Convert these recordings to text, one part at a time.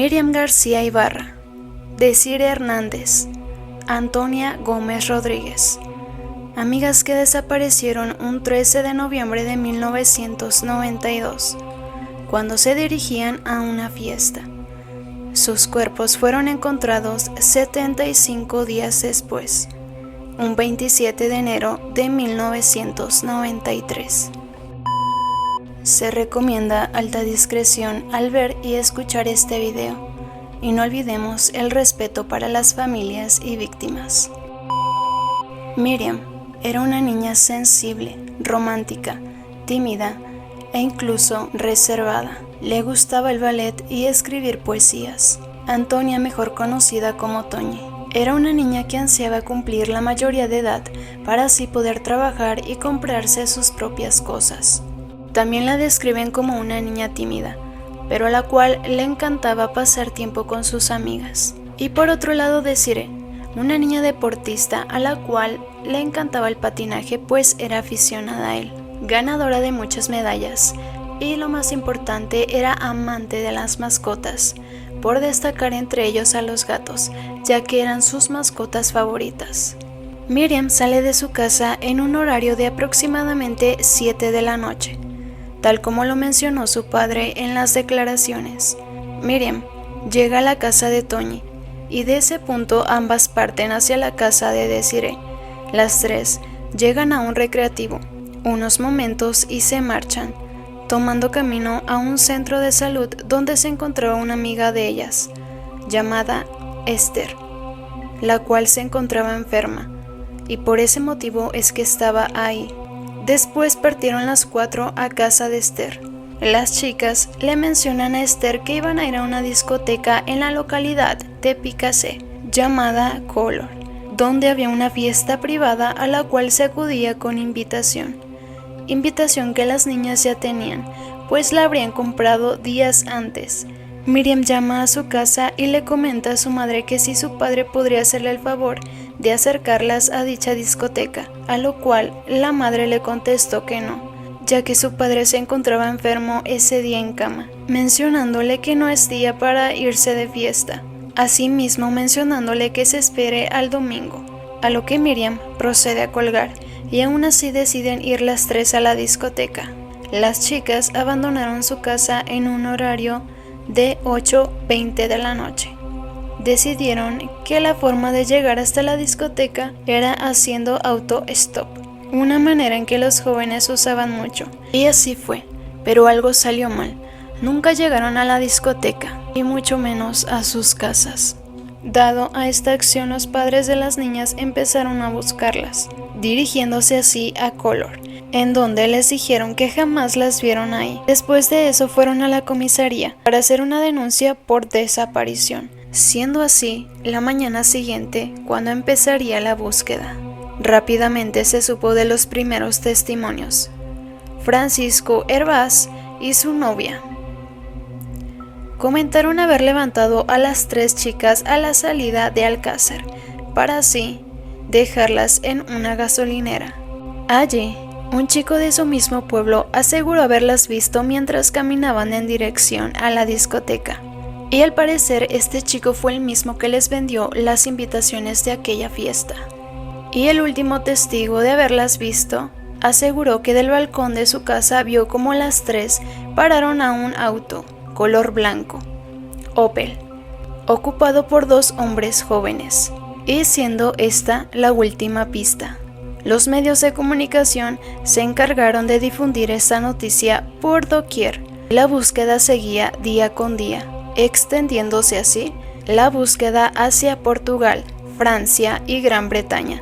Miriam García Ibarra, Desiree Hernández, Antonia Gómez Rodríguez, amigas que desaparecieron un 13 de noviembre de 1992, cuando se dirigían a una fiesta. Sus cuerpos fueron encontrados 75 días después, un 27 de enero de 1993. Se recomienda alta discreción al ver y escuchar este video, y no olvidemos el respeto para las familias y víctimas. Miriam era una niña sensible, romántica, tímida e incluso reservada. Le gustaba el ballet y escribir poesías. Antonia, mejor conocida como Toñi, era una niña que ansiaba cumplir la mayoría de edad para así poder trabajar y comprarse sus propias cosas. También la describen como una niña tímida, pero a la cual le encantaba pasar tiempo con sus amigas. Y por otro lado Desiree, una niña deportista a la cual le encantaba el patinaje, pues era aficionada a él, ganadora de muchas medallas, y lo más importante, era amante de las mascotas, por destacar entre ellos a los gatos, ya que eran sus mascotas favoritas. Miriam sale de su casa en un horario de aproximadamente 7 de la noche, tal como lo mencionó su padre en las declaraciones. Miriam llega a la casa de Toñi, y de ese punto ambas parten hacia la casa de Desiree. Las tres llegan a un recreativo, unos momentos y se marchan, tomando camino a un centro de salud donde se encontraba una amiga de ellas, llamada Esther, la cual se encontraba enferma, y por ese motivo es que estaba ahí. Después partieron las cuatro a casa de Esther. Las chicas le mencionan a Esther que iban a ir a una discoteca en la localidad de Picassé, llamada Color, donde había una fiesta privada a la cual se acudía con invitación que las niñas ya tenían, pues la habrían comprado días antes. Miriam llama a su casa y le comenta a su madre que si su padre podría hacerle el favor de acercarlas a dicha discoteca, a lo cual la madre le contestó que no, ya que su padre se encontraba enfermo ese día en cama, mencionándole que no es día para irse de fiesta, asimismo mencionándole que se espere al domingo, a lo que Miriam procede a colgar, y aún así deciden ir las tres a la discoteca. Las chicas abandonaron su casa en un horario de 8:20 de la noche. Decidieron que la forma de llegar hasta la discoteca era haciendo auto-stop, una manera en que los jóvenes usaban mucho. Y así fue, pero algo salió mal. Nunca llegaron a la discoteca, y mucho menos a sus casas. Dado a esta acción, los padres de las niñas empezaron a buscarlas, dirigiéndose así a Color, en donde les dijeron que jamás las vieron ahí. Después de eso fueron a la comisaría para hacer una denuncia por desaparición, siendo así la mañana siguiente cuando empezaría la búsqueda. Rápidamente se supo de los primeros testimonios: Francisco Hervás y su novia comentaron haber levantado a las tres chicas a la salida de Alcázar, para así dejarlas en una gasolinera. Allí, un chico de su mismo pueblo aseguró haberlas visto mientras caminaban en dirección a la discoteca, y al parecer este chico fue el mismo que les vendió las invitaciones de aquella fiesta. Y el último testigo de haberlas visto aseguró que del balcón de su casa vio como las tres pararon a un auto color blanco, Opel, ocupado por dos hombres jóvenes, y siendo esta la última pista. Los medios de comunicación se encargaron de difundir esta noticia por doquier. La búsqueda seguía día con día, extendiéndose así la búsqueda hacia Portugal, Francia y Gran Bretaña.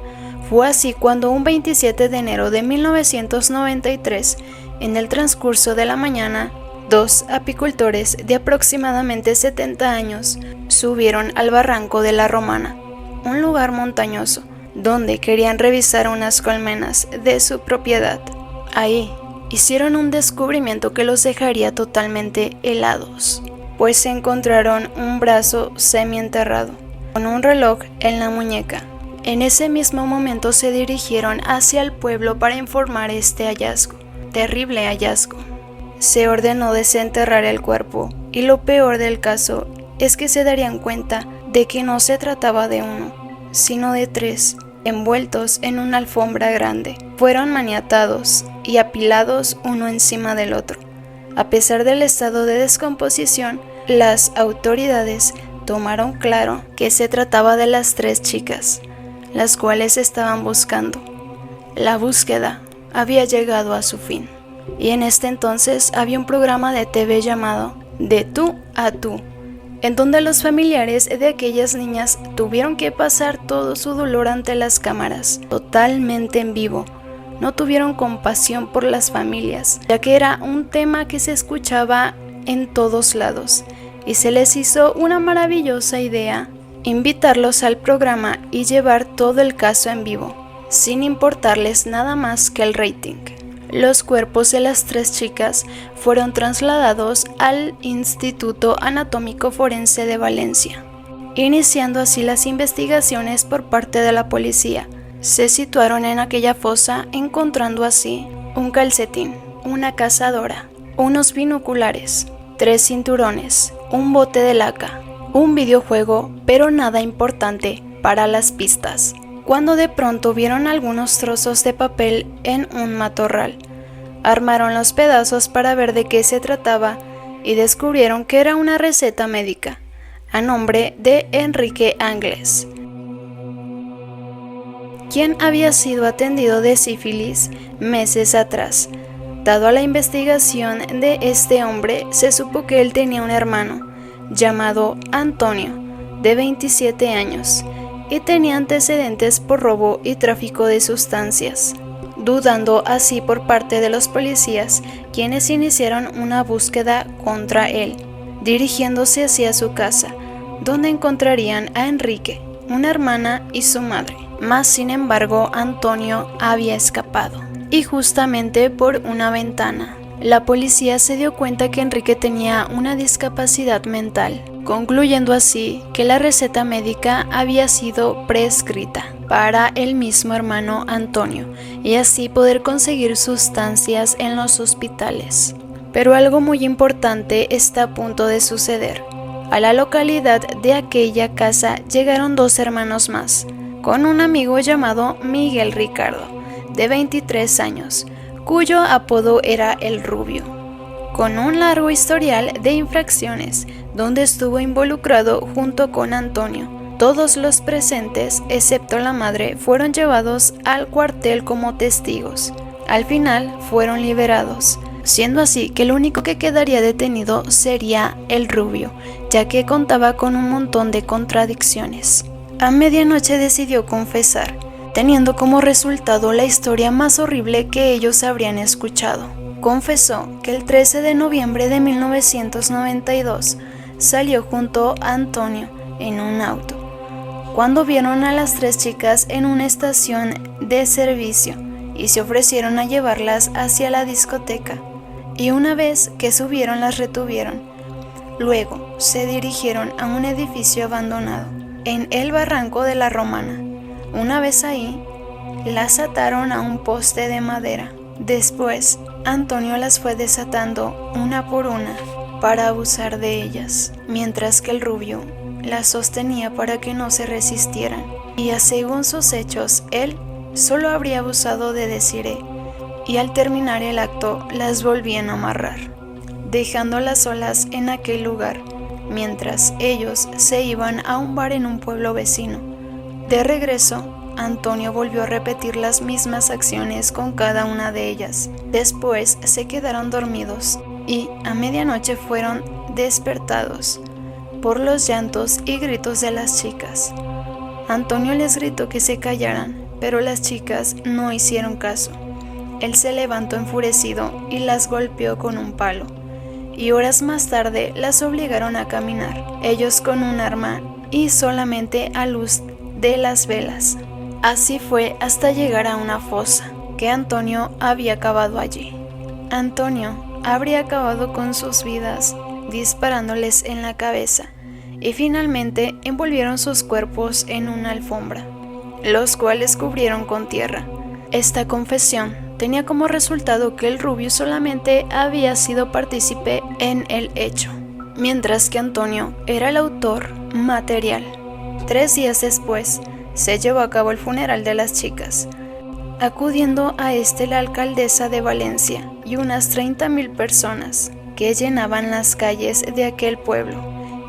Fue así cuando un 27 de enero de 1993, en el transcurso de la mañana, dos apicultores de aproximadamente 70 años subieron al barranco de la Romana, un lugar montañoso, donde querían revisar unas colmenas de su propiedad. Ahí hicieron un descubrimiento que los dejaría totalmente helados, pues se encontraron un brazo semienterrado, con un reloj en la muñeca. En ese mismo momento se dirigieron hacia el pueblo para informar este hallazgo, terrible hallazgo. Se ordenó desenterrar el cuerpo, y lo peor del caso es que se darían cuenta de que no se trataba de uno, sino de 3, envueltos en una alfombra grande. Fueron maniatados y apilados uno encima del otro. A pesar del estado de descomposición, las autoridades tomaron claro que se trataba de las 3 chicas, las cuales estaban buscando. La búsqueda había llegado a su fin, y en este entonces había un programa de TV llamado De tú a tú, en donde los familiares de aquellas niñas tuvieron que pasar todo su dolor ante las cámaras, totalmente en vivo. No tuvieron compasión por las familias, ya que era un tema que se escuchaba en todos lados, y se les hizo una maravillosa idea invitarlos al programa y llevar todo el caso en vivo, sin importarles nada más que el rating. Los cuerpos de las 3 chicas fueron trasladados al Instituto Anatómico Forense de Valencia, iniciando así las investigaciones por parte de la policía. Se situaron en aquella fosa, encontrando así un calcetín, una cazadora, unos binoculares, 3 cinturones, un bote de laca, un videojuego, pero nada importante para las pistas, cuando de pronto vieron algunos trozos de papel en un matorral. Armaron los pedazos para ver de qué se trataba y descubrieron que era una receta médica, a nombre de Enrique Angles, quien había sido atendido de sífilis meses atrás. Dado a la investigación de este hombre, se supo que él tenía un hermano, llamado Antonio, de 27 años, y tenía antecedentes por robo y tráfico de sustancias, dudando así por parte de los policías, quienes iniciaron una búsqueda contra él, dirigiéndose hacia su casa, donde encontrarían a Enrique, una hermana y su madre. Mas sin embargo, Antonio había escapado, y justamente por una ventana. La policía se dio cuenta que Enrique tenía una discapacidad mental, concluyendo así que la receta médica había sido prescrita para el mismo hermano Antonio, y así poder conseguir sustancias en los hospitales. Pero algo muy importante está a punto de suceder. A la localidad de aquella casa llegaron 2 hermanos más, con un amigo llamado Miguel Ricardo, de 23 años, cuyo apodo era el Rubio, con un largo historial de infracciones, donde estuvo involucrado junto con Antonio. Todos los presentes, excepto la madre, fueron llevados al cuartel como testigos. Al final fueron liberados, siendo así que el único que quedaría detenido sería el Rubio, ya que contaba con un montón de contradicciones. A medianoche decidió confesar, teniendo como resultado la historia más horrible que ellos habrían escuchado. Confesó que el 13 de noviembre de 1992 salió junto a Antonio en un auto, cuando vieron a las 3 chicas en una estación de servicio y se ofrecieron a llevarlas hacia la discoteca, y una vez que subieron las retuvieron. Luego se dirigieron a un edificio abandonado en el barranco de la Romana. Una vez ahí, las ataron a un poste de madera. Después, Antonio las fue desatando una por una para abusar de ellas, mientras que el Rubio las sostenía para que no se resistieran. Y según sus hechos, él solo habría abusado de Desiree, y al terminar el acto las volvían a amarrar, dejándolas solas en aquel lugar, mientras ellos se iban a un bar en un pueblo vecino. De regreso, Antonio volvió a repetir las mismas acciones con cada una de ellas. Después se quedaron dormidos y a medianoche fueron despertados por los llantos y gritos de las chicas. Antonio les gritó que se callaran, pero las chicas no hicieron caso. Él se levantó enfurecido y las golpeó con un palo, y horas más tarde las obligaron a caminar, ellos con un arma y solamente a luz de las velas. Así fue hasta llegar a una fosa que Antonio había cavado allí. Antonio habría acabado con sus vidas disparándoles en la cabeza, y finalmente envolvieron sus cuerpos en una alfombra, los cuales cubrieron con tierra. Esta confesión tenía como resultado que el Rubio solamente había sido partícipe en el hecho, mientras que Antonio era el autor material. 3 días después, se llevó a cabo el funeral de las chicas, acudiendo a la alcaldesa de Valencia y unas 30.000 personas que llenaban las calles de aquel pueblo,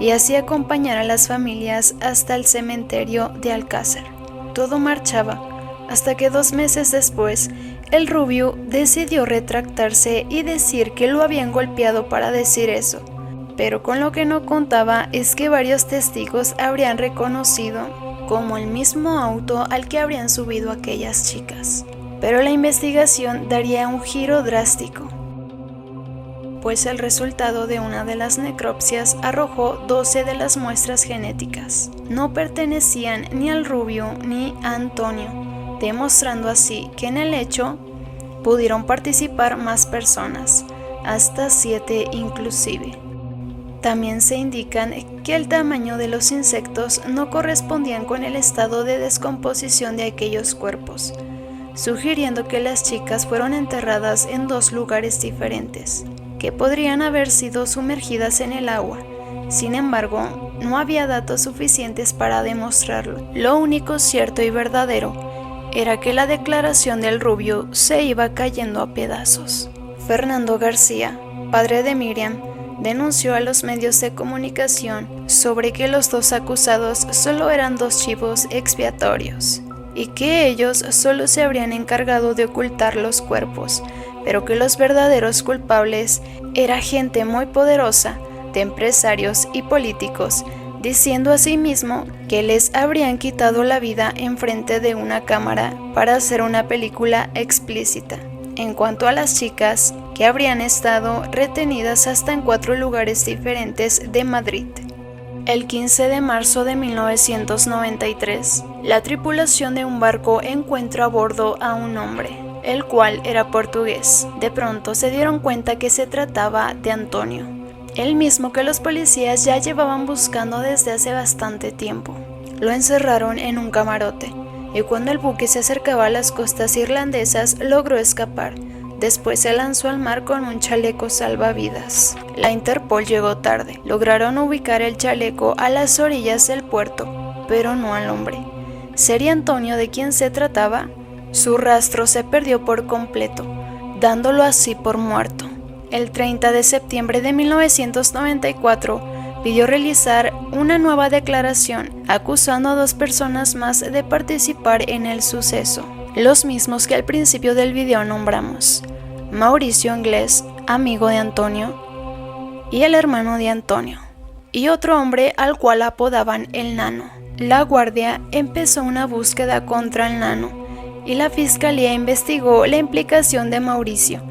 y así acompañar a las familias hasta el cementerio de Alcázar. Todo marchaba, hasta que 2 meses después, el Rubio decidió retractarse y decir que lo habían golpeado para decir eso, pero con lo que no contaba es que varios testigos habrían reconocido como el mismo auto al que habrían subido aquellas chicas. Pero la investigación daría un giro drástico, pues el resultado de una de las necropsias arrojó 12 de las muestras genéticas. No pertenecían ni al Rubio ni a Antonio, demostrando así que en el hecho pudieron participar más personas, hasta 7 inclusive. También se indican que el tamaño de los insectos no correspondían con el estado de descomposición de aquellos cuerpos, sugiriendo que las chicas fueron enterradas en 2 lugares diferentes, que podrían haber sido sumergidas en el agua. Sin embargo, no había datos suficientes para demostrarlo. Lo único cierto y verdadero era que la declaración del Rubio se iba cayendo a pedazos. Fernando García, padre de Miriam, denunció a los medios de comunicación sobre que los 2 acusados solo eran 2 chivos expiatorios y que ellos solo se habrían encargado de ocultar los cuerpos, pero que los verdaderos culpables era gente muy poderosa, de empresarios y políticos, diciendo asimismo que les habrían quitado la vida enfrente de una cámara para hacer una película explícita. En cuanto a las chicas, que habrían estado retenidas hasta en 4 lugares diferentes de Madrid. El 15 de marzo de 1993, la tripulación de un barco encuentra a bordo a un hombre, el cual era portugués. De pronto se dieron cuenta que se trataba de Antonio, el mismo que los policías ya llevaban buscando desde hace bastante tiempo. Lo encerraron en un camarote, y cuando el buque se acercaba a las costas irlandesas logró escapar. Después se lanzó al mar con un chaleco salvavidas. La Interpol llegó tarde. Lograron ubicar el chaleco a las orillas del puerto, pero no al hombre. ¿Sería Antonio de quien se trataba? Su rastro se perdió por completo, dándolo así por muerto. El 30 de septiembre de 1994 pidió realizar una nueva declaración, acusando a 2 personas más de participar en el suceso, los mismos que al principio del video nombramos: Mauricio Anglés, amigo de Antonio, y el hermano de Antonio, y otro hombre al cual apodaban el Nano. La guardia empezó una búsqueda contra el Nano, y la fiscalía investigó la implicación de Mauricio,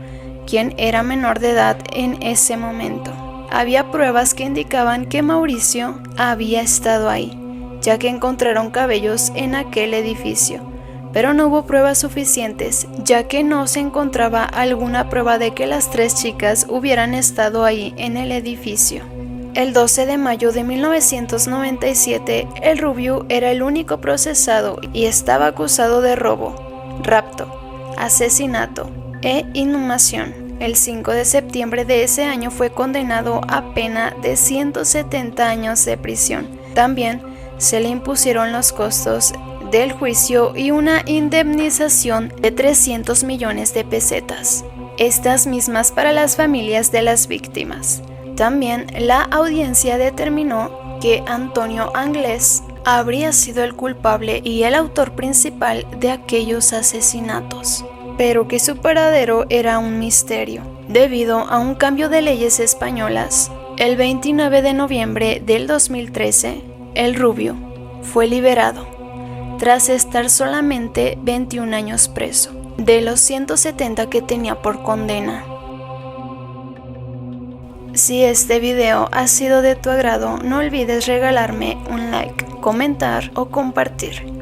quien era menor de edad en ese momento. Había pruebas que indicaban que Mauricio había estado ahí, ya que encontraron cabellos en aquel edificio, pero no hubo pruebas suficientes, ya que no se encontraba alguna prueba de que las 3 chicas hubieran estado ahí en el edificio. El 12 de mayo de 1997, el Rubio era el único procesado y estaba acusado de robo, rapto, asesinato e inhumación. El 5 de septiembre de ese año fue condenado a pena de 170 años de prisión. También se le impusieron los costos del juicio y una indemnización de 300 millones de pesetas, estas mismas para las familias de las víctimas. También la audiencia determinó que Antonio Anglés habría sido el culpable y el autor principal de aquellos asesinatos, pero que su paradero era un misterio. Debido a un cambio de leyes españolas, el 29 de noviembre del 2013, el Rubio fue liberado, tras estar solamente 21 años preso, de los 170 que tenía por condena. Si este video ha sido de tu agrado, no olvides regalarme un like, comentar o compartir.